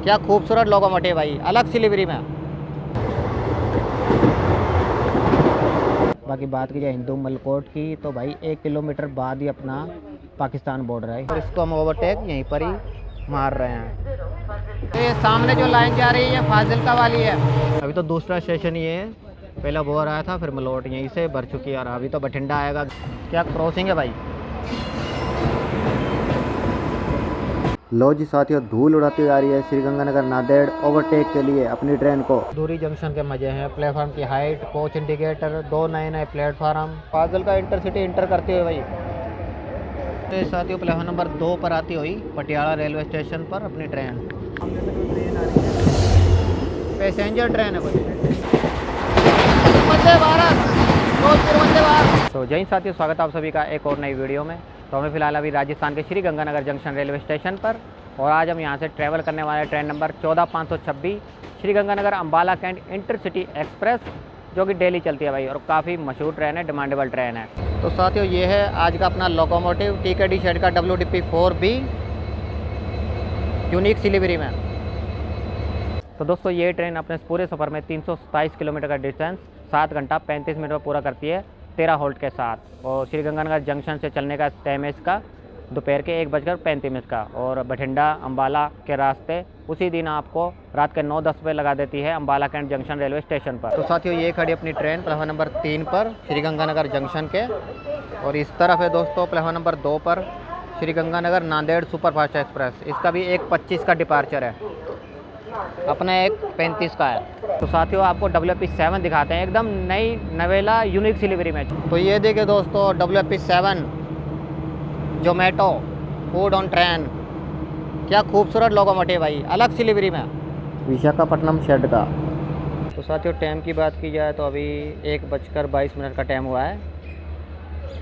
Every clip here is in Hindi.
क्या खूबसूरत लोकोमोटिव भाई, अलग सी लिवरी में। बाकी बात की जाए हिंदू मलकोट की तो भाई 1 किलोमीटर बाद ही अपना पाकिस्तान बॉर्डर है और इसको हम ओवरटेक यहीं पर ही मार रहे हैं। तो ये सामने जो लाइन जा रही है ये फाजिल्का वाली है। अभी तो दूसरा स्टेशन ये है, पहला बोर आया था फिर मलोट यहीं से भर चुकी है और अभी तो बठिंडा आएगा। क्या क्रॉसिंग है भाई। लो जी साथियों, धूल उड़ाती आ रही है श्रीगंगानगर नांदेड़ ओवरटेक के लिए अपनी ट्रेन को। दूरी जंक्शन के मजे हैं, प्लेटफॉर्म की हाइट, कोच इंडिकेटर, 2 नए प्लेटफॉर्म, फाजिल्का इंटरसिटी इंटर करती हुई भाई। तो साथियों प्लेटफॉर्म नंबर 2 पर आती हुई पटियाला रेलवे स्टेशन पर अपनी ट्रेन। ट्रेन आ रही है, पैसेंजर ट्रेन है भाई, वंदे भारत, वंदे भारत। तो जय साथियों, स्वागत है आप सभी का एक और नई वीडियो में। तो हमें फिलहाल अभी राजस्थान के Shri Ganganagar junction railway station पर, और आज हम यहां से ट्रैवल करने वाले train number 14526 Shri Ganganagar Ambala cantt intercity express, जो कि डेली चलती है भाई और काफ़ी मशहूर ट्रेन है, डिमांडेबल ट्रेन है। तो साथियों ये है आज का अपना लोकोमोटिव TKD शेड का WDP-4B यूनिक सिलीवरी में। तो दोस्तों ये ट्रेन अपने पूरे सफ़र में 327 किलोमीटर का डिस्टेंस 7 घंटा 35 मिनट में पूरा करती है 13 होल्ट के साथ। और श्री गंगानगर जंक्शन से चलने का टाइम है इसका दोपहर के 1:35 का, और बठिंडा अम्बाला के रास्ते उसी दिन आपको रात के 9-10 बजे लगा देती है Ambala cantt junction railway station पर। तो साथियों ये खड़ी अपनी ट्रेन प्लेटफॉर्म नंबर 3 पर श्री गंगानगर जंक्शन के, और इस तरफ है दोस्तों प्लेटफॉर्म नंबर 2 पर श्री गंगानगर नांदेड़ सुपरफास्ट एक्सप्रेस। इसका भी 1:25 का डिपार्चर है, अपना 1:35 का है। तो साथियों आपको WP-7 दिखाते हैं, एकदम नई नवेला यूनिक सिलीवरी में। तो ये देखिए दोस्तों WP-7 Zomato food on train, क्या खूबसूरत लोकोमोटिव भाई, अलग सिलीवरी में, विशाखापट्टनम शेड का। तो साथियों टाइम की बात की जाए तो अभी 1:22 का टाइम हुआ है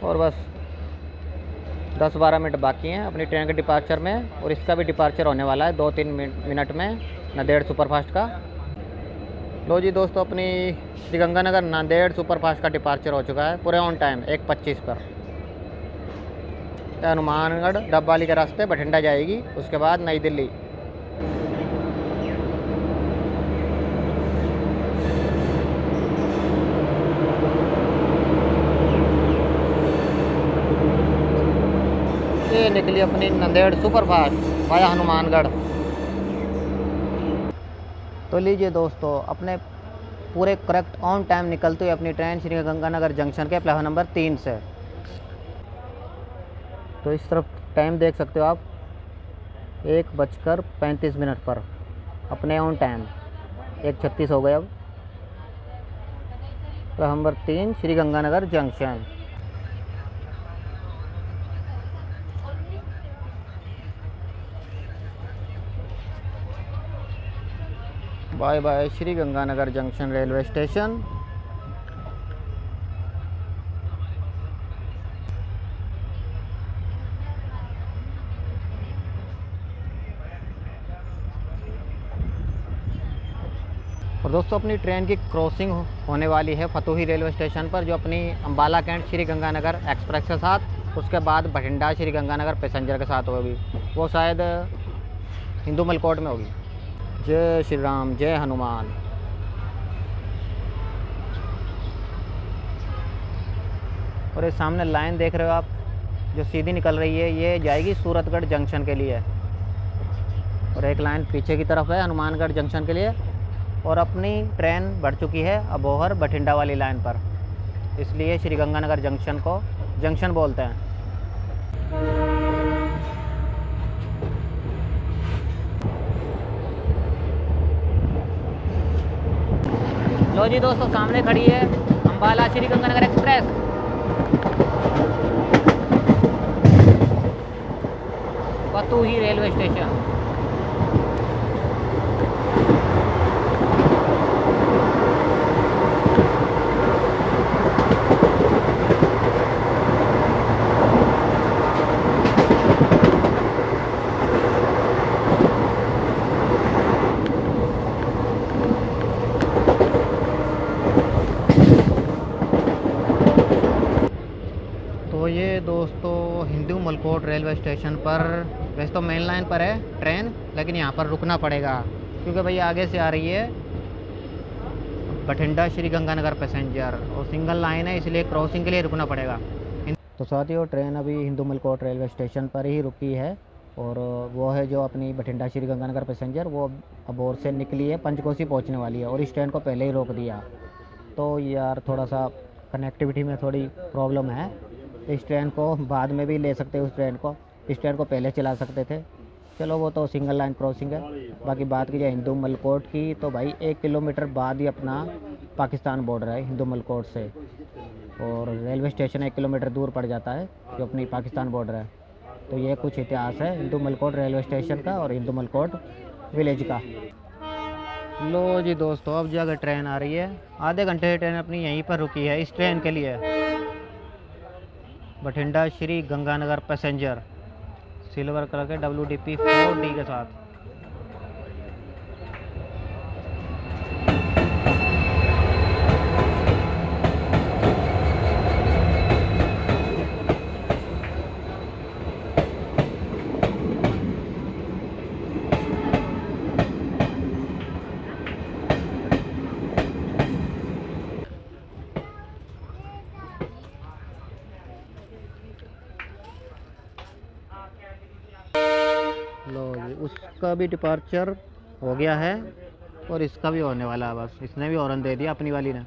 और बस 10-12 मिनट बाकी हैं अपनी ट्रेन के डिपार्चर में, और इसका भी डिपार्चर होने वाला है 2-3 मिनट में नांदेड़ सुपरफास्ट का। लो जी दोस्तों अपनी श्री गंगानगर नांदेड़ सुपरफास्ट का डिपार्चर हो चुका है पूरे ऑन टाइम 1:25 पर। हनुमानगढ़ डबवाली के रास्ते बठिंडा जाएगी, उसके बाद नई दिल्ली। ये निकली अपनी नांदेड़ सुपरफास्ट वाया हनुमानगढ़। तो लीजिए दोस्तों अपने पूरे करेक्ट ऑन टाइम निकलती हुई अपनी ट्रेन श्री गंगानगर जंक्शन के प्लेटफॉर्म नंबर 3 से। तो इस तरफ टाइम देख सकते हो आप, 1:35 पर अपने ऑन टाइम 1:36 हो गए। अब platform number 3 Shri Ganganagar junction. Bye bye Shri Ganganagar junction railway station. और दोस्तों अपनी ट्रेन की क्रॉसिंग होने वाली है फतोही रेलवे स्टेशन पर, जो अपनी अम्बाला कैंट श्री गंगानगर एक्सप्रेस के साथ, उसके बाद बठिंडा श्री गंगानगर पैसेंजर के साथ होगी, वो शायद हिंदू मलकोट में होगी। जय श्री राम, जय हनुमान। और ये सामने लाइन देख रहे हो आप जो सीधी निकल रही है, ये जाएगी सूरतगढ़ जंक्शन के लिए, और एक लाइन पीछे की तरफ है हनुमानगढ़ जंक्शन के लिए। और अपनी ट्रेन बढ़ चुकी है अबोहर बठिंडा वाली लाइन पर, इसलिए श्री गंगानगर जंक्शन को जंक्शन बोलते हैं। लो जी दोस्तों सामने खड़ी है Ambala Shri Ganganagar express. Fatohi railway station. तो ये दोस्तों हिंदू मलकोट रेलवे स्टेशन पर, वैसे तो मेन लाइन पर है ट्रेन, लेकिन यहाँ पर रुकना पड़ेगा क्योंकि भाई आगे से आ रही है बठिंडा श्री गंगानगर पैसेंजर और सिंगल लाइन है, इसलिए क्रॉसिंग के लिए रुकना पड़ेगा। तो साथियों ट्रेन अभी हिंदू मलकोट रेलवे स्टेशन पर ही रुकी है और वो है जो अपनी बठिंडा श्री गंगानगर पैसेंजर, वो अबोर से निकली है, पंचकोसी पहुंचने वाली है और इस ट्रेन को पहले ही रोक दिया। तो यार थोड़ा सा कनेक्टिविटी में थोड़ी प्रॉब्लम है। इस ट्रेन को बाद में भी ले सकते हैं, उस ट्रेन को, इस ट्रेन को पहले चला सकते थे। चलो वो तो सिंगल लाइन क्रॉसिंग है। बाकी बात की जाए हिंदू मलकोट की तो भाई 1 किलोमीटर बाद ही अपना पाकिस्तान बॉर्डर है हिंदू मलकोट से, और रेलवे स्टेशन 1 किलोमीटर दूर पड़ जाता है जो अपनी पाकिस्तान बॉर्डर है। तो ये कुछ इतिहास है हिंदू मलकोट रेलवे स्टेशन का और हिंदू मलकोट विलेज का। लो जी दोस्तों, अब जगह ट्रेन आ रही है। आधे घंटे ट्रेन अपनी यहीं पर रुकी है इस ट्रेन के लिए, Bathinda Shri Ganganagar passenger, silver colour के WDP 4D के साथ। लो जी, उसका भी डिपार्चर हो गया है और इसका भी होने वाला है। बस इसने भी हॉर्न दे दिया अपनी वाली ने।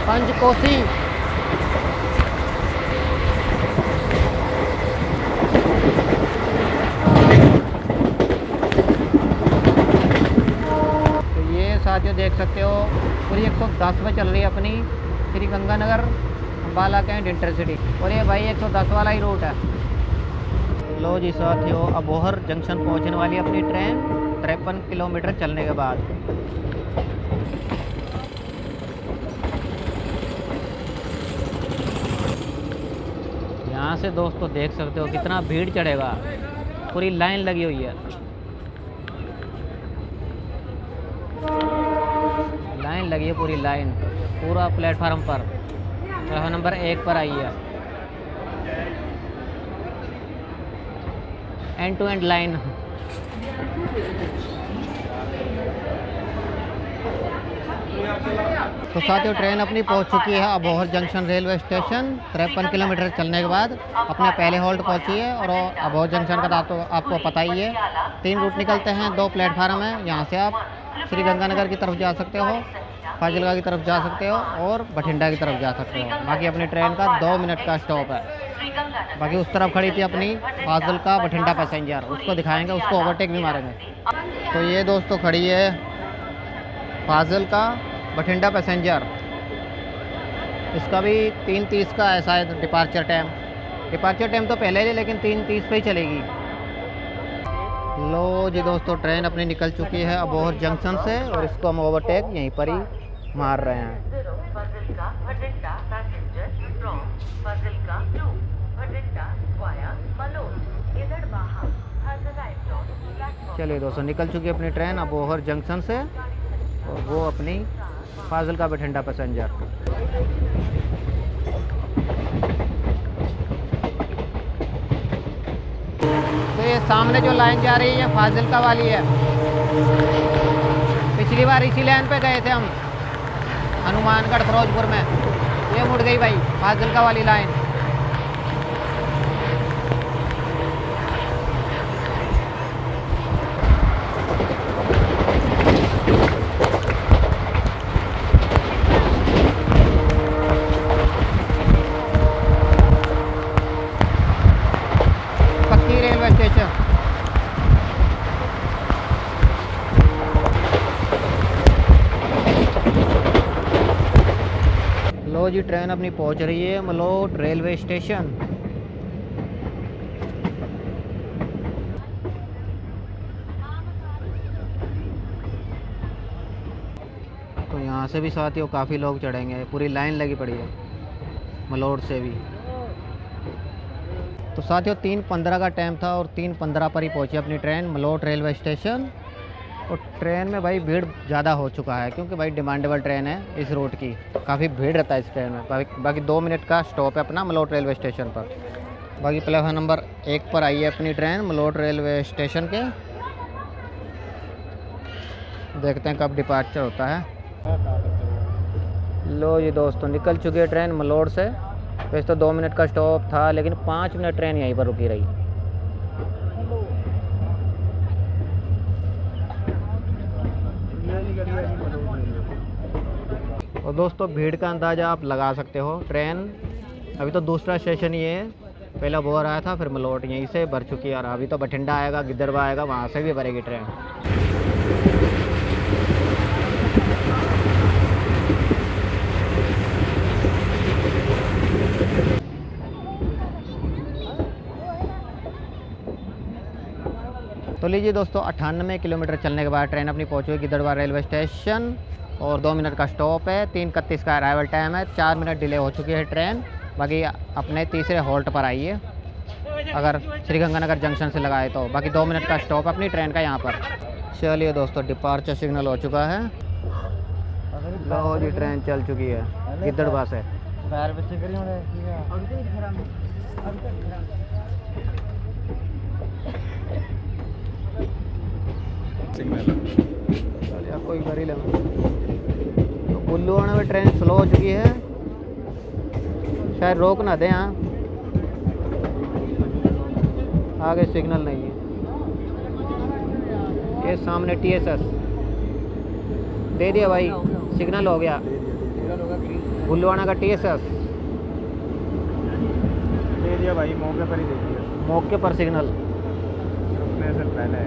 पंचकोसी साथियों देख सकते हो पूरी 110 में चल रही है अपनी श्री गंगानगर अम्बाला कैंट इंटरसिटी, और ये भाई 110 वाला ही रूट है। लो जी साथियों, अबोहर जंक्शन पहुंचने वाली है अपनी ट्रेन 53 किलोमीटर चलने के बाद। यहाँ से दोस्तों देख सकते हो कितना भीड़ चढ़ेगा, पूरी लाइन लगी हुई है, लाइन लगी है पूरी लाइन, पूरा प्लेटफार्म पर। प्लेटफार्म नंबर 1 पर आई है, एंड टू एंड लाइन। तो साथियों ट्रेन अपनी पहुंच चुकी है Abohar junction railway station. 53 kilometre चलने के बाद अपने पहले होल्ड पहुंची है। और अबोहर जंक्शन का तो आपको पता ही है, 3 रूट निकलते हैं, 2 प्लेटफार्म है। यहाँ से आप श्री गंगानगर की तरफ जा सकते हो, फाजिलका की तरफ जा सकते हो और बठिंडा की तरफ जा सकते हो। बाकी अपनी ट्रेन का 2 मिनट का स्टॉप है। बाकी उस तरफ खड़ी थी अपनी फाजिलका बठिंडा पैसेंजर, उसको दिखाएंगे, उसको ओवरटेक भी मारेंगे। तो ये दोस्तों खड़ी है फाजिलका बठिंडा पैसेंजर, इसका भी 3:30 का है शायद डिपार्चर टाइम। डिपार्चर टाइम तो पहले ही, लेकिन 3:30 पे ही चलेगी। लो जी दोस्तों, ट्रेन अपनी निकल चुकी है अबोहर जंक्शन से और इसको हम ओवरटेक यहीं पर ही मार रहे हैं। चलिए दोस्तों, निकल चुकी है अपनी ट्रेन अबोहर जंक्शन से और वो अपनी फाजिलका बठिंडा पैसेंजर। तो ये सामने जो लाइन जा रही है फाजिलका वाली है। पिछली बार इसी लाइन पे गए थे हम हनुमानगढ़ फिरोजपुर में, ये मुड़ गई भाई फाजिलका वाली लाइन। पक्की रेलवे स्टेशन। लो जी, ट्रेन अपनी पहुंच रही है मलोट रेलवे स्टेशन। तो यहाँ से भी साथियों काफ़ी लोग चढ़ेंगे, पूरी लाइन लगी पड़ी है मलोट से भी। तो साथियों 3:15 का टाइम था और 3:15 पर ही पहुंची अपनी ट्रेन मलोट रेलवे स्टेशन। और ट्रेन में भाई भीड़ ज़्यादा हो चुका है क्योंकि भाई डिमांडेबल ट्रेन है इस रूट की, काफ़ी भीड़ रहता है इस ट्रेन में। बाकी 2 मिनट का स्टॉप है अपना मलोट रेलवे स्टेशन पर। बाकी प्लेटफार्म नंबर 1 पर आई है अपनी ट्रेन मलोट रेलवे स्टेशन के। देखते हैं कब डिपार्चर होता है। लो जी दोस्तों, निकल चुकी है ट्रेन मलोट से। वैसे तो 2 मिनट का स्टॉप था लेकिन 5 मिनट ट्रेन यहीं पर रुकी रही। और दोस्तों भीड़ का अंदाज़ा आप लगा सकते हो। ट्रेन अभी तो दूसरा स्टेशन ये है, पहला बोर आया था, फिर मलोट यहीं से भर चुकी है। और अभी तो बठिंडा आएगा, गिद्दड़बाह आएगा, वहाँ से भी भरेगी ट्रेन। तो लीजिए दोस्तों 98 किलोमीटर चलने के बाद ट्रेन अपनी पहुँची गिद्दड़बाह रेलवे स्टेशन और 2 मिनट का स्टॉप है। 3:31 का अराइवल टाइम है। 4 मिनट डिले हो चुकी है ट्रेन। बाकी अपने तीसरे हॉल्ट पर आई है अगर श्रीगंगानगर जंक्शन से लगाए तो। बाकी 2 मिनट का स्टॉप अपनी ट्रेन का यहाँ पर। चलिए दोस्तों डिपार्चर सिग्नल हो चुका है। लो जी ट्रेन चल चुकी है गिद्दड़बाह से। कोई कर ही ले। तो कुल्लूवाड़ा में ट्रेन स्लो हो चुकी है, शायद रोक ना दें। यहाँ आगे सिग्नल नहीं है। ये सामने TSS दे दिया भाई, सिग्नल हो गया कुल्लूवाड़ा का। TSS दे दिया भाई, मौके पर ही दे दिया। मौके पर सिग्नल रुकने से पहले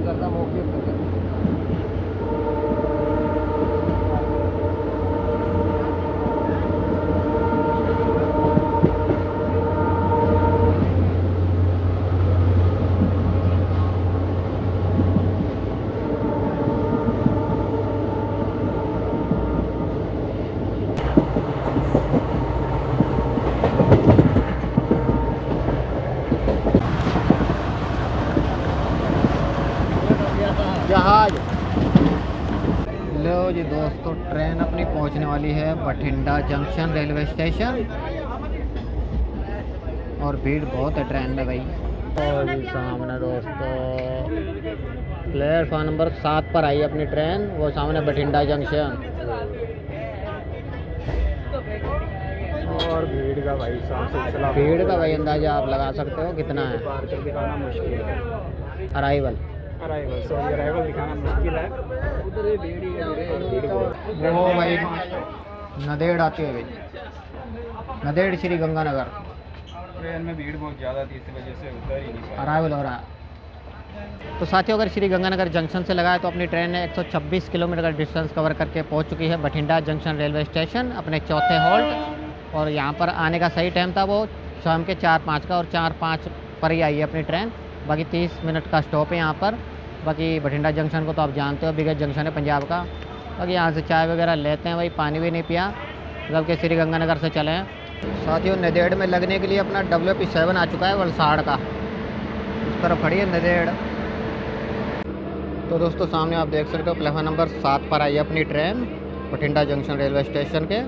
करता मौके पर। जहाज। लो जी दोस्तों ट्रेन अपनी पहुंचने वाली है बठिंडा जंक्शन रेलवे स्टेशन। और भीड़ बहुत है ट्रेन में भाई। और जी सामने दोस्तों प्लेटफार्म नंबर 7 पर आई अपनी ट्रेन, वो सामने बठिंडा जंक्शन। और भीड़ का भाई भीड़ का भाई अंदाजा आप लगा सकते हो कितना है। दिखाना मुश्किल है। अराइवल दिखाना मुश्किल है। उधर ही भीड़ वो भाई नदेड़ आती है भाई, नदेड़ श्री गंगानगर। ट्रेन में भीड़ बहुत ज़्यादा थी, इस वजह से उधर ही नहीं अराइवल हो रहा है। तो साथियों अगर श्री गंगानगर जंक्शन से लगाए तो अपनी ट्रेन ने 126 किलोमीटर का डिस्टेंस कवर करके पहुंच चुकी है बठिंडा जंक्शन रेलवे स्टेशन अपने चौथे हॉल्ट। और यहाँ पर आने का सही टाइम था वो शाम के 4:05 का, और 4:05 पर ही आई है अपनी ट्रेन। बाकी 30 मिनट का स्टॉप है यहाँ पर। बाकी बठिंडा जंक्शन को तो आप जानते हो बिगेस्ट जंक्शन है पंजाब का। बाकी यहाँ से चाय वगैरह लेते हैं भाई, पानी भी नहीं पिया, मतलब कि श्री गंगानगर से चले हैं। साथियों नदेड़ में लगने के लिए अपना WP7 आ चुका है वलसाड़ का, उस तरफ खड़ी है नदेड़। तो दोस्तों सामने आप देख सकते हो प्लेटफार्म नंबर 7 पर आई है अपनी train Bathinda junction railway station के।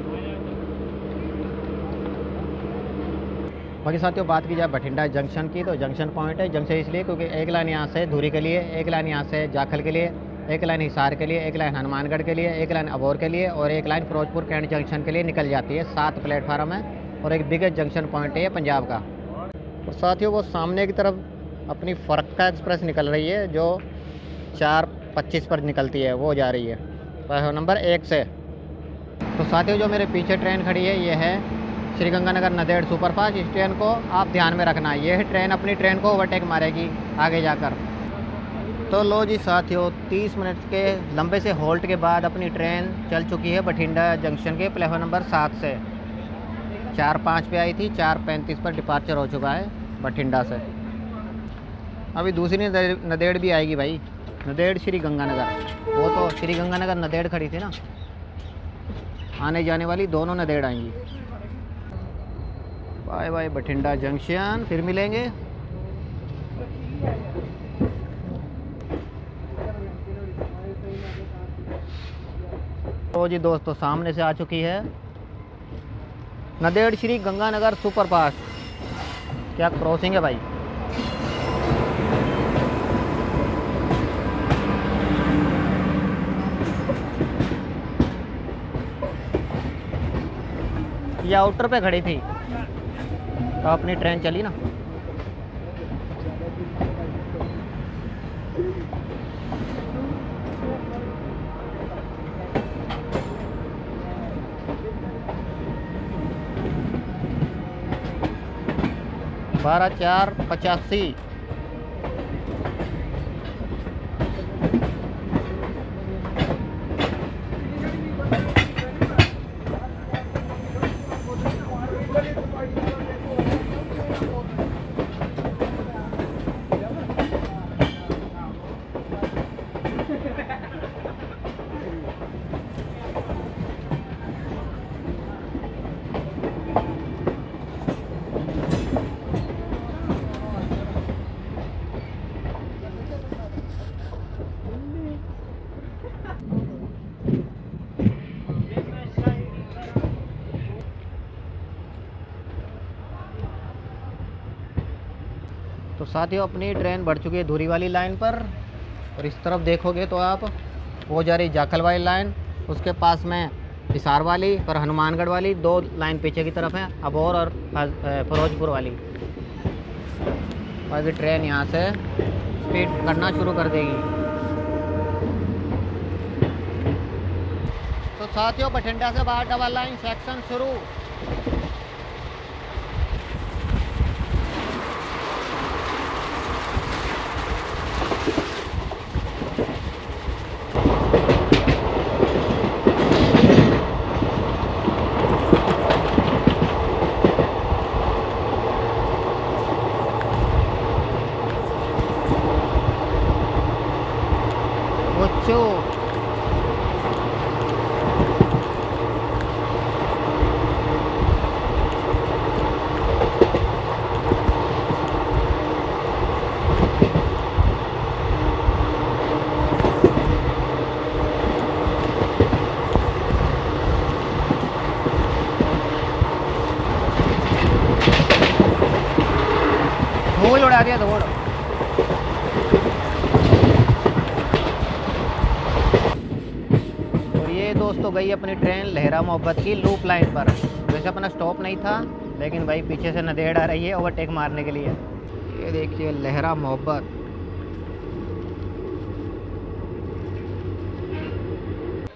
बाकी साथियों बात की जाए बठिंडा जंक्शन की, तो जंक्शन पॉइंट है। जंक्शन इसलिए क्योंकि एक लाइन यहाँ से धुरी के लिए, एक लाइन यहाँ से जाखल के लिए, एक लाइन हिसार के लिए, एक लाइन हनुमानगढ़ के लिए, एक लाइन अबोर के लिए और एक लाइन फिरोजपुर कैंट जंक्शन के लिए निकल जाती है। 7 प्लेटफार्म है और एक बिगेस्ट जंक्शन पॉइंट है ये पंजाब का। और साथियों वो सामने की तरफ अपनी फरक्का एक्सप्रेस निकल रही है जो 4:25 पर निकलती है, वो जा रही है प्लेटफार्म नंबर 1 से। तो साथियों जो मेरे पीछे ट्रेन खड़ी है ये है श्री गंगानगर नदेड़ सुपरफास्ट। इस ट्रेन को आप ध्यान में रखना, ये ट्रेन अपनी ट्रेन को ओवरटेक मारेगी आगे जाकर। तो लो जी साथियों 30 मिनट के लंबे से हॉल्ट के बाद अपनी ट्रेन चल चुकी है बठिंडा जंक्शन के प्लेटफार्म नंबर 7 से। 4:05 पे आई थी, 4:35 पर डिपार्चर हो चुका है बठिंडा से। अभी दूसरी नदेड़ भी आएगी भाई, नदेड़ श्री गंगानगर। वो तो श्री गंगानगर नदेड़ खड़ी थी ना, आने जाने वाली दोनों नदेड़ आएंगी। बाय बाय बठिंडा जंक्शन, फिर मिलेंगे। तो जी दोस्तों सामने से आ चुकी है नांदेड़ श्री गंगानगर सुपरफास्ट। क्या क्रॉसिंग है भाई। ये आउटर पे खड़ी थी तो अपनी ट्रेन चली ना। बारह 4:85। तो साथियों अपनी ट्रेन बढ़ चुकी है धुरी वाली लाइन पर, और इस तरफ देखोगे तो आप वो जा रही जाखल वाली लाइन, उसके पास में हिसार वाली और हनुमानगढ़ वाली, दो लाइन पीछे की तरफ है, अबोर और फिरोजपुर वाली। अभी ट्रेन यहाँ से स्पीड करना शुरू कर देगी। तो साथियों बठिंडा से बाहर डबल लाइन सेक्शन शुरू। धूल उड़ा दिया धूल। और ये दोस्तों गई अपनी ट्रेन लहरा मोहब्बत की लूप लाइन पर। वैसे अपना स्टॉप नहीं था, लेकिन भाई पीछे से नंदेड़ आ रही है ओवरटेक मारने के लिए। ये देखिए लहरा मोहब्बत।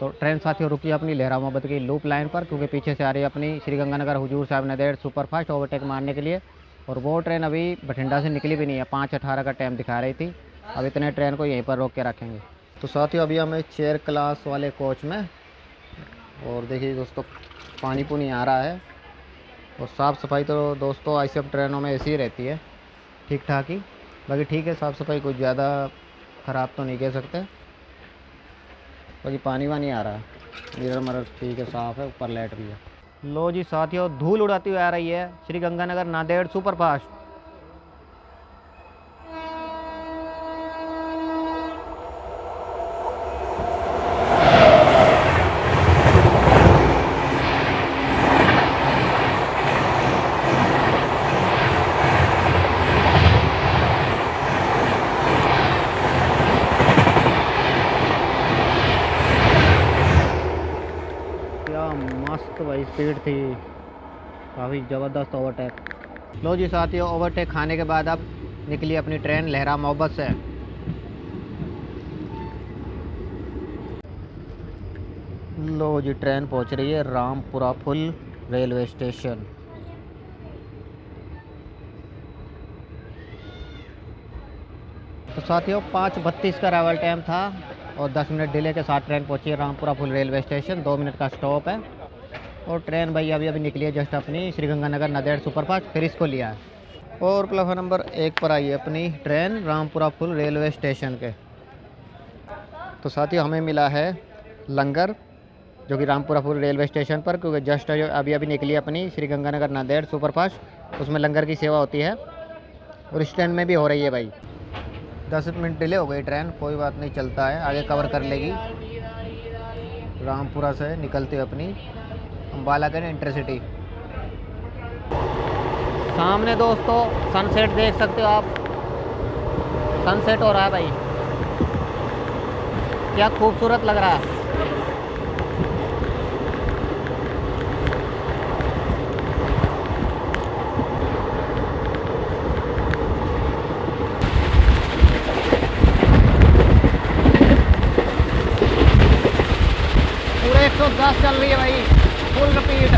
तो ट्रेन साथियों रुकी अपनी लहरा मोहब्बत की लूप लाइन पर, क्योंकि पीछे से आ रही है अपनी श्री गंगानगर हुजूर साहिब नंदेड़ सुपरफास्ट ओवरटेक मारने के लिए। और वो ट्रेन अभी बठिंडा से निकली भी नहीं है, 5:18 का टाइम दिखा रही थी। अब इतने ट्रेन को यहीं पर रोक के रखेंगे। तो साथियों अभी हमें चेयर क्लास वाले कोच में, और देखिए दोस्तों पानी पुनी आ रहा है। और साफ़ सफाई तो दोस्तों आईसीएफ ट्रेनों में ऐसी ही रहती है, ठीक ठाक ही। बाकी ठीक है, साफ़ सफाई कुछ ज़्यादा ख़राब तो नहीं कह सकते। बाकी पानी वानी आ रहा है, मिरर मरर ठीक है, साफ़ है, ऊपर लाइट भी है। लो जी साथियों धूल उड़ाती हुई आ रही है श्री गंगानगर नांदेड़ सुपरफास्ट। क्या मस्त भाई स्पीड थी, काफ़ी ज़बरदस्त ओवरटेक। लो जी साथियों ओवरटेक खाने के बाद अब निकली अपनी ट्रेन लहरा मोहब्बत से। लो जी ट्रेन पहुंच रही है रामपुरा फुल रेलवे स्टेशन। तो साथियों 5:32 का अराइवल टाइम था और 10 मिनट डिले के साथ ट्रेन पहुंची है Rampura full railway station. 2 minute का स्टॉप है और ट्रेन भाई अभी अभी निकली है जस्ट अपनी श्री गंगानगर नांदेड़ सुपरफास्ट, फिर इसको लिया है। और प्लेटफॉर्म नंबर 1 पर आई है अपनी train Rampura full railway station के। तो साथियों हमें मिला है लंगर, जो कि रामपुरा फुल रेलवे स्टेशन पर, क्योंकि जस्ट अभी अभी निकली अपनी श्री गंगानगर नांदेड़ सुपरफास्ट उसमें लंगर की सेवा होती है और स्टैंड में भी हो रही है भाई। 10 मिनट डिले हो गई ट्रेन, कोई बात नहीं, चलता है, आगे कवर कर लेगी। रामपुरा से निकलती है अपनी अम्बाला के इंटरसिटी। सामने दोस्तों सनसेट देख सकते हो आप, सनसेट हो रहा है भाई, क्या खूबसूरत लग रहा है। पूरे 110 चल रही है भाई, फुल स्पीड।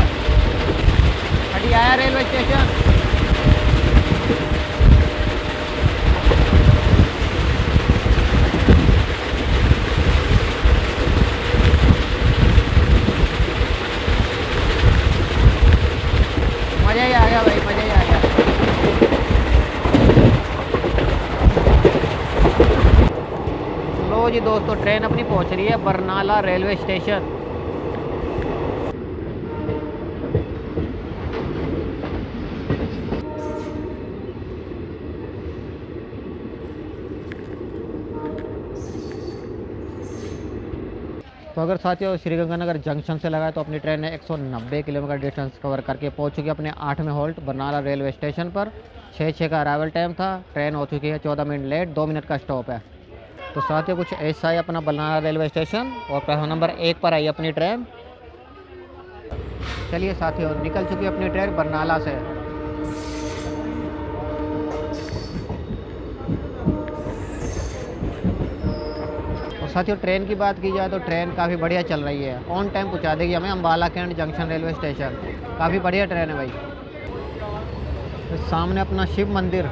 अभी आया रेलवे स्टेशन। मज़ा ही आ गया भाई, मज़ा ही आ गया। लो जी दोस्तों, ट्रेन अपनी पहुंच रही है बरनाला रेलवे स्टेशन। तो अगर साथियों श्रीगंगानगर जंक्शन से लगाए तो अपनी ट्रेन ने 190 किलोमीटर डिस्टेंस कवर करके पहुंच चुकी है अपने 8वें हॉल्ट बरनाला रेलवे स्टेशन पर। 6:06 का अराइवल टाइम था, ट्रेन हो चुकी है 14 मिनट लेट, 2 मिनट का स्टॉप है। तो साथियों कुछ ऐसा ही अपना बरनाला रेलवे स्टेशन और प्लेटफॉर्म नंबर 1 पर आई अपनी ट्रेन। चलिए साथियों, निकल चुकी है अपनी ट्रेन बरनाला से। और साथियों ट्रेन की बात की जाए तो ट्रेन काफ़ी बढ़िया चल रही है, ऑन टाइम पहुंचा देगी हमें Ambala cantt junction railway station. काफ़ी बढ़िया ट्रेन है भाई। तो सामने अपना शिव मंदिर,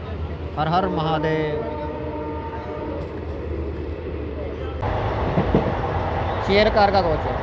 हर हर महादेव। चेयर कार का कोच है।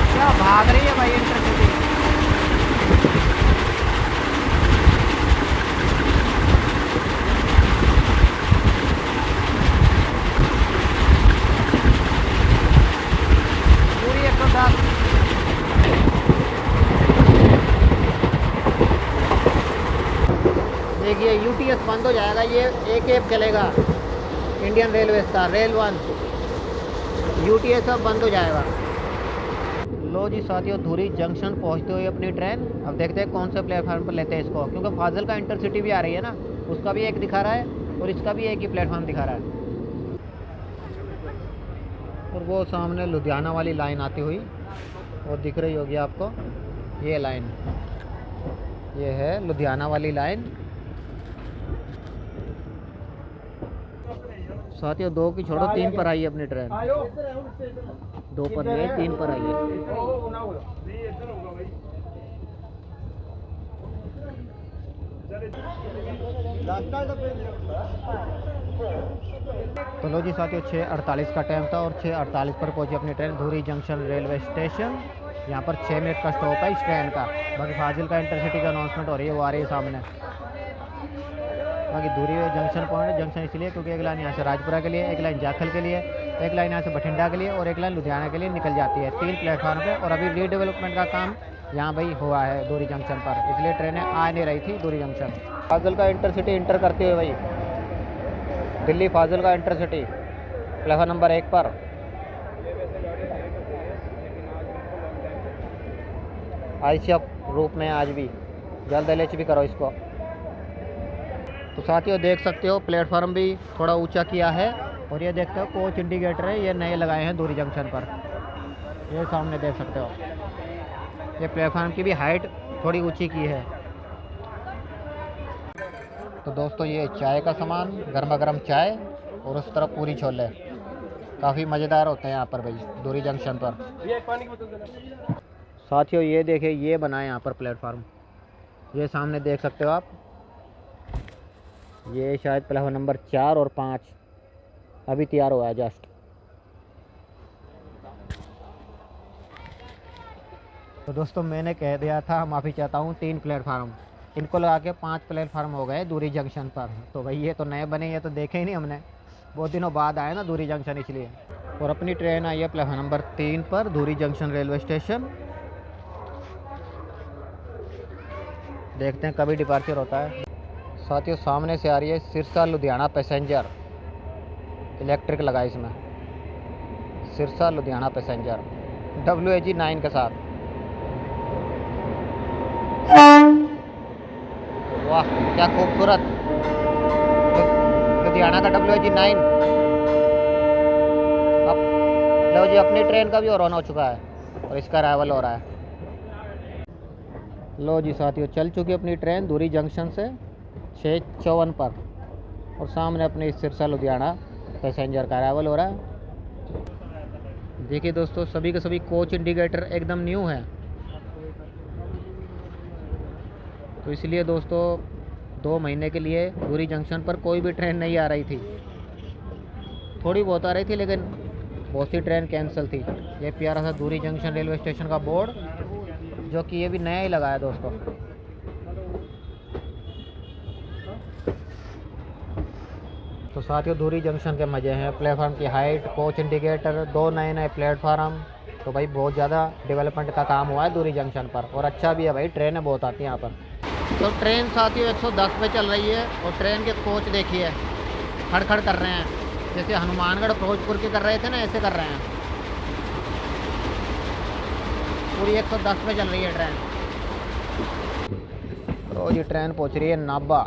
क्या भाग रही है भाई इंटरसिटी। पूरी 110। देखिए यूटीएस बंद हो जाएगा, ये एक ऐप चलेगा इंडियन रेलवे का, रेल वन। यूटीएस अब बंद हो जाएगा। लो जी साथियों, धुरी जंक्शन पहुंचते हुए अपनी ट्रेन। अब देखते हैं कौन से प्लेटफार्म पर लेते हैं इसको, क्योंकि फाजिल का इंटरसिटी भी आ रही है ना, उसका भी एक दिखा रहा है और इसका भी एक ही प्लेटफार्म दिखा रहा है। और वो सामने लुधियाना वाली लाइन आती हुई वो दिख रही होगी आपको, ये लाइन, ये है लुधियाना वाली लाइन। साथियों 2 की छोड़ो 3 पर आई है अपनी ट्रेन, 2 पर नहीं 3 पर आई है। तो लो जी साथियों 6:48 का टाइम था और 6:48 पर पहुंची अपनी ट्रेन धुरी जंक्शन रेलवे स्टेशन। यहाँ पर 6 मिनट का स्टॉप है इस ट्रेन का। बाकी फाजिल का इंटरसिटी का अनाउंसमेंट हो रही है, वो आ रही है सामने। बाकी धुरी जंक्शन पॉइंट जंक्शन इसलिए क्योंकि एक लाइन यहाँ से राजपुरा के लिए, एक लाइन जाखल के लिए, एक लाइन यहाँ से बठिंडा के लिए और एक लाइन लुधियाना के लिए निकल जाती है 3 प्लेटफार्म पे। और अभी रीडेवलपमेंट का काम यहाँ भाई हुआ है धुरी जंक्शन पर, इसलिए ट्रेनें आ नहीं रही थी धुरी जंक्शन। फाजिल का इंटरसिटी इंटर करते हुए भाई, दिल्ली फाजिल का इंटरसिटी प्लेटफार्म नंबर 1 पर। आईसीएफ रूप में आज भी, जल्द एलएच भी करो इसको। तो साथियों देख सकते हो प्लेटफार्म भी थोड़ा ऊंचा किया है और ये देखते हो कोच इंडिकेटर है, ये नए लगाए हैं धुरी जंक्शन पर, ये सामने देख सकते हो। ये प्लेटफार्म की भी हाइट थोड़ी ऊंची की है। तो दोस्तों ये चाय का सामान, गर्मा गर्म चाय और उस तरफ पूरी छोले, काफ़ी मज़ेदार होते हैं यहाँ पर भाई धुरी जंक्शन पर। साथियों ये देखिए, ये बना है यहाँ पर प्लेटफार्म, ये सामने देख सकते हो आप। ये शायद प्लेटफार्म नंबर 4 और 5 अभी तैयार हुआ है जस्ट। तो दोस्तों मैंने कह दिया था, माफ़ी चाहता हूँ, 3 प्लेटफार्म, इनको लगा के 5 प्लेटफार्म हो गए दूरी जंक्शन पर। तो भाई ये तो नए बने, ये तो देखे ही नहीं हमने, बहुत दिनों बाद आए ना दूरी जंक्शन इसलिए। और अपनी ट्रेन आई है प्लेटफार्म नंबर 3 पर, दूरी जंक्शन रेलवे स्टेशन। देखते हैं कभी डिपार्चर होता है। साथियों सामने से आ रही है सिरसा लुधियाना पैसेंजर, इलेक्ट्रिक लगा इसमें, सिरसा लुधियाना पैसेंजर WAG 9 के साथ। वाह क्या खूबसूरत, लुधियाना का WAG 9। अब लो जी अपनी ट्रेन का भी और ऑन हो चुका है और इसका अराइवल हो रहा है। लो जी साथियों चल चुकी अपनी ट्रेन दूरी जंक्शन से 6:54 पर, और सामने अपने सिरसा लुधियाना पैसेंजर का अराइवल हो रहा है। देखिए दोस्तों सभी के सभी कोच इंडिकेटर एकदम न्यू है। तो इसलिए दोस्तों 2 महीने के लिए दूरी जंक्शन पर कोई भी ट्रेन नहीं आ रही थी, थोड़ी बहुत आ रही थी लेकिन बहुत सी ट्रेन कैंसिल थी। ये प्यारा सा दूरी जंक्शन रेलवे स्टेशन का बोर्ड, जो कि ये भी नया ही लगा है दोस्तों। तो साथियों दूरी जंक्शन के मज़े हैं, प्लेटफार्म की हाइट, कोच इंडिकेटर, 2 नए प्लेटफार्म। तो भाई बहुत ज़्यादा डेवलपमेंट का काम हुआ है दूरी जंक्शन पर, और अच्छा भी है भाई, ट्रेनें बहुत आती हैं यहाँ पर। तो ट्रेन साथियों 110 पे चल रही है, और ट्रेन के कोच देखिए खड़ कर रहे हैं, जैसे हनुमानगढ़ फिरोजपुर के कर रहे थे ना, ऐसे कर रहे हैं। पूरी 110 पे चल रही है ट्रेन। तो ये ट्रेन पहुँच रही है नाभा।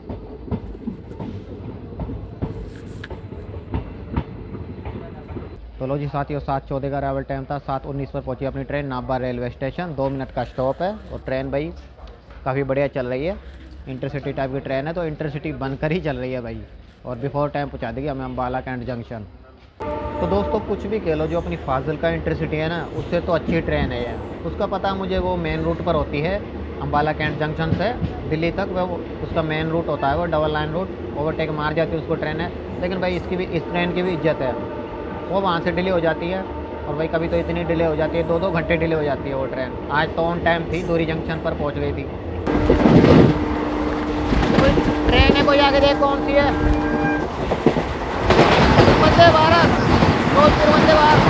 तो लो जी साथियों 7:14 का अराइवल टाइम था, 7:19 पर पहुंची अपनी train Nabha railway station. 2 minute का स्टॉप है, और ट्रेन भाई काफ़ी बढ़िया चल रही है। इंटरसिटी टाइप की ट्रेन है, तो इंटरसिटी बनकर ही चल रही है भाई, और बिफोर टाइम पहुंचा देगी हमें अम्बाला कैंट जंक्शन। तो दोस्तों कुछ भी कह लो, जो अपनी फाजिल्का इंटरसिटी है ना, उससे तो अच्छी ट्रेन है ये। उसका पता मुझे, वो मेन रूट पर होती है अम्बाला कैंट जंक्शन से दिल्ली तक, वो उसका मेन रूट होता है, वो डबल लाइन रूट, ओवरटेक मार जाती है उसको ट्रेन है। लेकिन भाई इसकी भी, इस ट्रेन की भी इज्जत है, वो वहाँ से डिले हो जाती है। और भाई कभी तो इतनी डिले हो जाती है, 2-2 घंटे डिले हो जाती है वो ट्रेन। आज तो ऑन टाइम थी, दूरी जंक्शन पर पहुँच गई थी। ट्रेन है कोई आगे देख कौन सी है, वंदे भारत, फिरोजपुर वंदे भारत।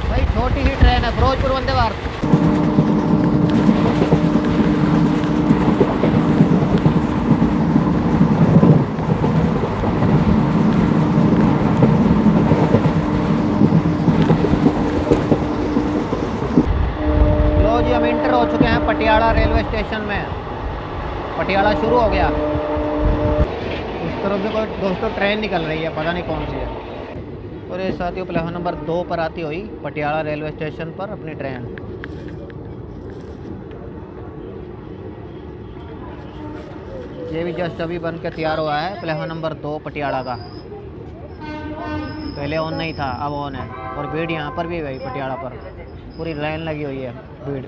भाई छोटी ही ट्रेन है, फिरोजपुर वंदे भारत। लो जी हम इंटर हो चुके हैं पटियाला रेलवे स्टेशन में। पटियाला शुरू हो गया, उस तरफ से कोई दोस्तों ट्रेन निकल रही है, पता नहीं कौन सी है। और ये साथियों प्लेटफार्म नंबर 2 पर आती हुई पटियाला रेलवे स्टेशन पर अपनी ट्रेन। ये भी जस्ट अभी बन के तैयार हुआ है प्लेटफार्म नंबर 2 पटियाला का। पहले ऑन नहीं था, अब ऑन है। और भीड़ यहाँ पर भी है भाई, पटियाला पर पूरी लाइन लगी हुई है भीड़।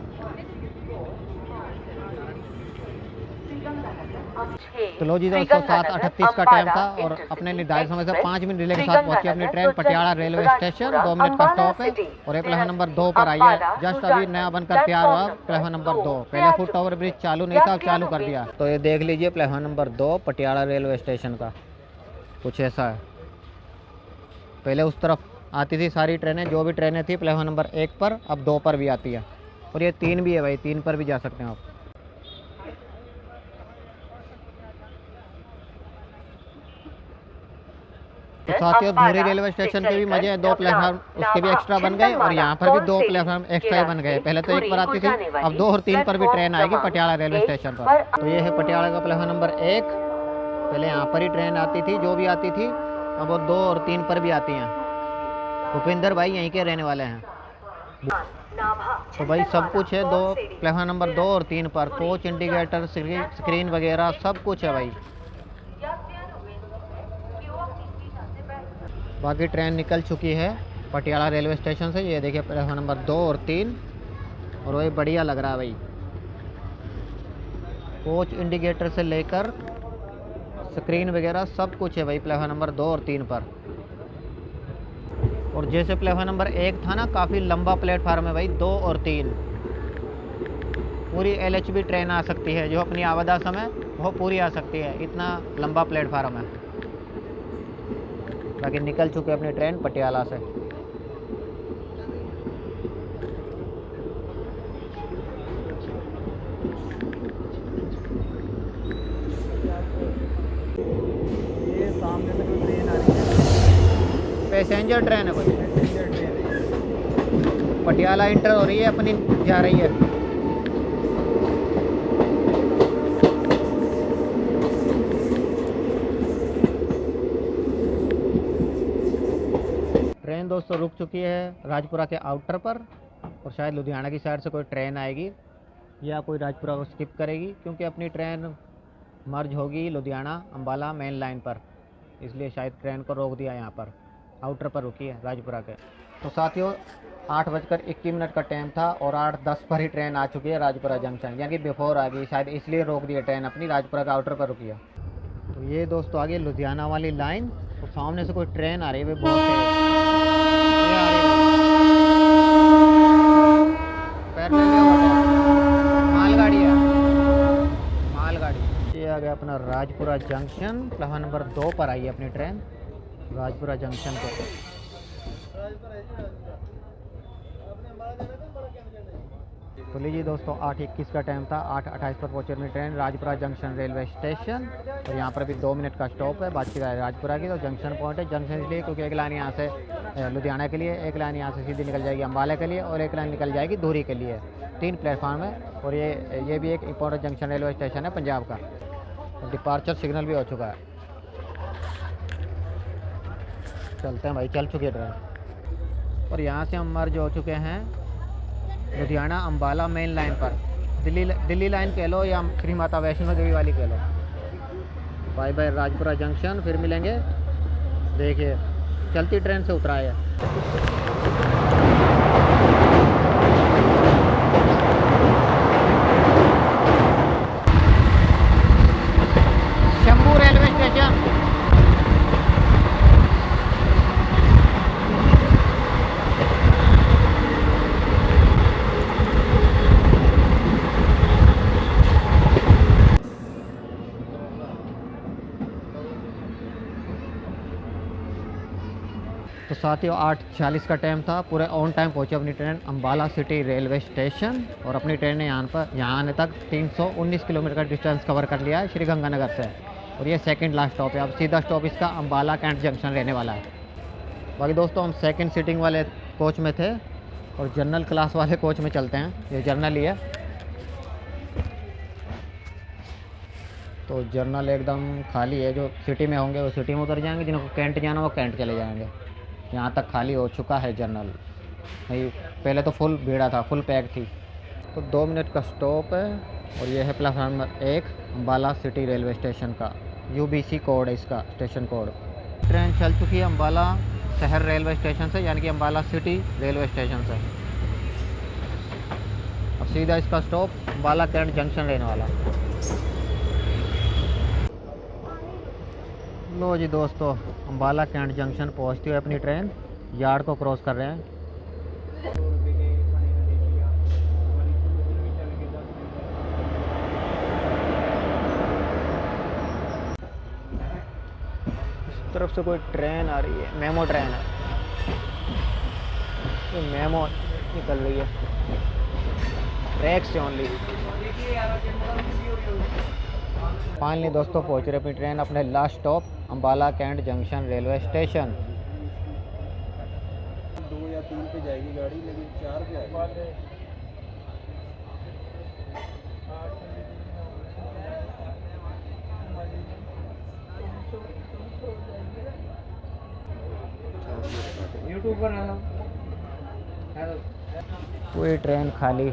तो लो जी दोस्तों 7:38 का टाइम था, और अपने निर्धारित समय से 5 मिनट डिले के साथ पहुंची अपनी train Patiala railway station. 2 minute का स्टॉप है, और ये प्लेटफार्म नंबर 2 पर आई है। जस्ट अभी नया बनकर तैयार हुआ प्लेटफार्म नंबर 2। पहले फुट ओवर ब्रिज चालू नहीं था, अब चालू कर दिया। तो ये देख लीजिए platform number 2 Patiala railway station का कुछ ऐसा है। पहले उस तरफ आती थी सारी ट्रेनें, जो भी ट्रेनें थी प्लेटफार्म नंबर 1 पर, अब 2 पर भी आती है। और ये 3 भी है भाई, 3 पर भी जा सकते हैं आप। तो साथियों धुरी रेलवे स्टेशन के भी मजे हैं, 2 प्लेटफार्म उसके भी एक्स्ट्रा बन गए, और यहाँ पर भी 2 प्लेटफार्म एक्स्ट्रा ही बन गए। पहले तो 1 पर आती थी, अब 2 और 3 पर भी ट्रेन आएगी पटियाला रेलवे स्टेशन पर। तो ये है पटियाला का प्लेटफार्म नंबर 1। पहले यहाँ पर ही ट्रेन आती थी, जो भी आती थी, अब वो 2 और 3 पर भी आती हैं। भूपिंदर भाई यहीं के रहने वाले हैं। तो भाई सब कुछ है 2 प्लेटफार्म नंबर 2 और 3 पर, कोच इंडिकेटर, स्क्रीन वगैरह सब कुछ है भाई। बाकी ट्रेन निकल चुकी है पटियाला रेलवे स्टेशन से। ये देखिए प्लेटफार्म नंबर 2 और 3, और वही बढ़िया लग रहा है भाई। कोच इंडिकेटर से लेकर स्क्रीन वगैरह सब कुछ है भाई प्लेटफार्म नंबर 2 और 3 पर। और जैसे प्लेटफार्म नंबर 1 था ना, काफ़ी लंबा प्लेटफार्म है भाई 2 और 3। पूरी LHB ट्रेन आ सकती है, जो अपनी आवदा समय वो पूरी आ सकती है, इतना लंबा प्लेटफार्म है। बाकी निकल चुके अपनी ट्रेन पटियाला से। ये सामने से कोई ट्रेन आ रही है, पैसेंजर ट्रेन है कोई, पैसेंजर ट्रेन है। पटियाला इंटर हो रही है, अपनी जा रही है। ट्रेन दोस्तों रुक चुकी है राजपुरा के आउटर पर, और शायद लुधियाना की साइड से कोई ट्रेन आएगी या कोई राजपुरा को स्किप करेगी, क्योंकि अपनी ट्रेन मर्ज होगी लुधियाना अम्बाला मेन लाइन पर, इसलिए शायद ट्रेन को रोक दिया यहाँ पर, आउटर पर रुकी है राजपुरा के। तो साथियों 8:21 का टाइम था और 8:10 पर ही ट्रेन आ चुकी है राजपुरा जंक्शन, यानी कि बिफोर आ गई, शायद इसलिए रोक दिया ट्रेन अपनी, राजपुरा के आउटर पर रुकी है। तो ये दोस्तों आगे लुधियाना वाली लाइन, तो सामने से कोई ट्रेन आ रही है बहुत तेज, ये आ रही है पैरेलल मालगाड़ी है, मालगाड़ी। ये आ गया अपना राजपुरा जंक्शन, प्लेटफार्म नंबर 2 पर आई है अपनी ट्रेन राजपुरा जंक्शन पर। तो लीजिए दोस्तों 8:21 का टाइम था, 8:28 पर पहुंची अपनी train Rajpura junction railway station, और यहाँ पर भी 2 मिनट का स्टॉप है, बाकी का राजपुरा की। तो जंक्शन पॉइंट है, जंक्शन इसलिए क्योंकि एक लाइन यहाँ से लुधियाना के लिए, एक लाइन यहाँ से सीधी निकल जाएगी अम्बाला के लिए, और एक लाइन निकल जाएगी धुरी के लिए। 3 प्लेटफार्म है, और ये भी एक इंपॉर्टेंट जंक्शन रेलवे स्टेशन है पंजाब का। डिपार्चर सिग्नल भी हो चुका है, चलते हैं भाई, चल चुकी है ट्रेन। और यहाँ से हम मर्ज हो चुके हैं लुधियाना अम्बाला मेन लाइन पर, दिल्ली लाइन कह लो या श्री माता वैष्णो देवी वाली कह लो। बाय बाय राजपुरा जंक्शन, फिर मिलेंगे। देखिए चलती ट्रेन से उतरा है। Shambhu railway station. तो साथियों 8:40 का टाइम था, पूरे ऑन टाइम पहुंची अपनी train Ambala city railway station, और अपनी ट्रेन ने यहाँ आने तक 319 किलोमीटर का डिस्टेंस कवर कर लिया है श्री गंगानगर से। और ये सेकंड लास्ट स्टॉप है, अब सीधा स्टॉप इसका अम्बाला कैंट जंक्शन रहने वाला है। बाकी दोस्तों हम सेकंड सीटिंग वाले कोच में थे, और जनरल क्लास वाले कोच में चलते हैं, ये जर्नल ही है। तो जर्नल एकदम खाली है, जो सिटी में होंगे वो सिटी में उतर जाएंगे, जिनको कैंट जाना वो कैंट चले जाएंगे। यहाँ तक खाली हो चुका है जर्नल, नहीं पहले तो फुल भीड़ा था, फुल पैक थी। तो 2 मिनट का स्टॉप है, और ये है platform number 1 Ambala city railway station का, UBC कोड है इसका, स्टेशन कोड। ट्रेन चल चुकी है अम्बाला शहर रेलवे स्टेशन से, यानी कि अम्बाला सिटी रेलवे स्टेशन से। अब सीधा इसका स्टॉप अम्बाला कैंट जंक्शन रहने वाला। लो जी दोस्तों अम्बाला कैंट जंक्शन पहुंचती है अपनी ट्रेन, यार्ड को क्रॉस कर रहे हैं। इस तरफ से कोई ट्रेन आ रही है, मेमो ट्रेन है, ये मेमो निकल रही है ट्रैक से ओनली। फाइनली दोस्तों पहुंच रहे अपनी ट्रेन अपने last stop Ambala cantt junction railway station. 2 या 3 पे जाएगी गाड़ी, लेकिन 4 पे आएगी। यूट्यूब पर पूरी ट्रेन खाली।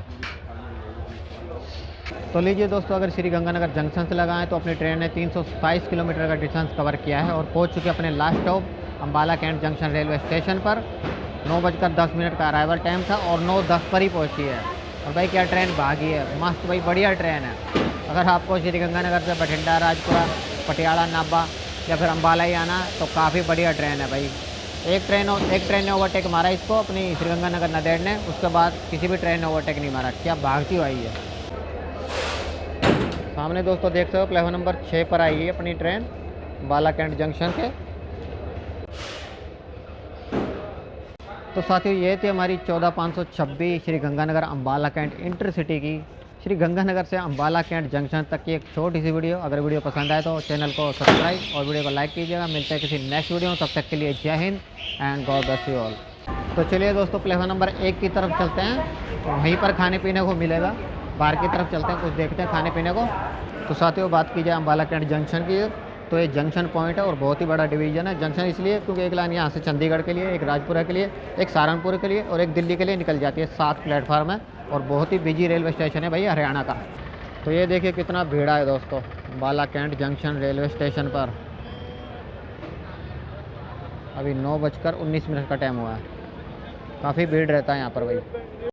तो लीजिए दोस्तों अगर श्री गंगानगर जंक्शन से लगाएं तो अपनी ट्रेन ने 327 किलोमीटर का डिस्टेंस कवर किया है, और पहुंच चुके अपने last stop Ambala cantt junction railway station पर। 9:10 का अराइवल टाइम था, और 9:10 पर ही पहुंची है। और भाई क्या ट्रेन भागी है, मस्त भाई, बढ़िया ट्रेन है। अगर आपको श्री गंगानगर से बठिंडा, राजपुरा, पटियाला, नाभा या फिर अम्बाला ही आना तो काफ़ी बढ़िया ट्रेन है भाई। एक ट्रेन ने ओवरटेक मारा इसको अपनी श्री गंगानगर नंदेड़ ने, उसके बाद किसी भी ट्रेन ने ओवरटेक नहीं मारा। क्या भागती हुई है। सामने दोस्तों देख सकते हो प्लेटफॉर्म नंबर 6 पर आई है अपनी ट्रेन बालाकैंट जंक्शन के। तो साथियों ये थी हमारी 14526 श्री गंगानगर अम्बाला कैंट इंटरसिटी की श्री गंगानगर से अम्बाला कैंट जंक्शन तक की एक छोटी सी वीडियो। अगर वीडियो पसंद आए तो चैनल को सब्सक्राइब और वीडियो को लाइक कीजिएगा। मिलते हैं किसी नेक्स्ट वीडियो में, तब तक के लिए जय Hind and God bless you all. तो चलिए दोस्तों प्लेटफॉर्म नंबर 1 की तरफ चलते हैं, तो वहीं पर खाने पीने को मिलेगा। बाहर की तरफ चलते हैं, कुछ देखते हैं खाने पीने को। तो साथियों बात की जाए अम्बाला कैंट जंक्शन की, तो ये जंक्शन पॉइंट है और बहुत ही बड़ा डिवीज़न है। जंक्शन इसलिए क्योंकि एक लाइन यहाँ से चंडीगढ़ के लिए, एक राजपुरा के लिए, एक सहारनपुर के लिए और एक दिल्ली के लिए निकल जाती है। 7 प्लेटफार्म है और बहुत ही बिजी रेलवे स्टेशन है भाई हरियाणा का। तो ये देखिए कितना भीड़ा है दोस्तों Ambala cantt junction railway station पर। अभी 9:19 का टाइम हुआ है, काफ़ी भीड़ रहता है यहाँ पर भाई।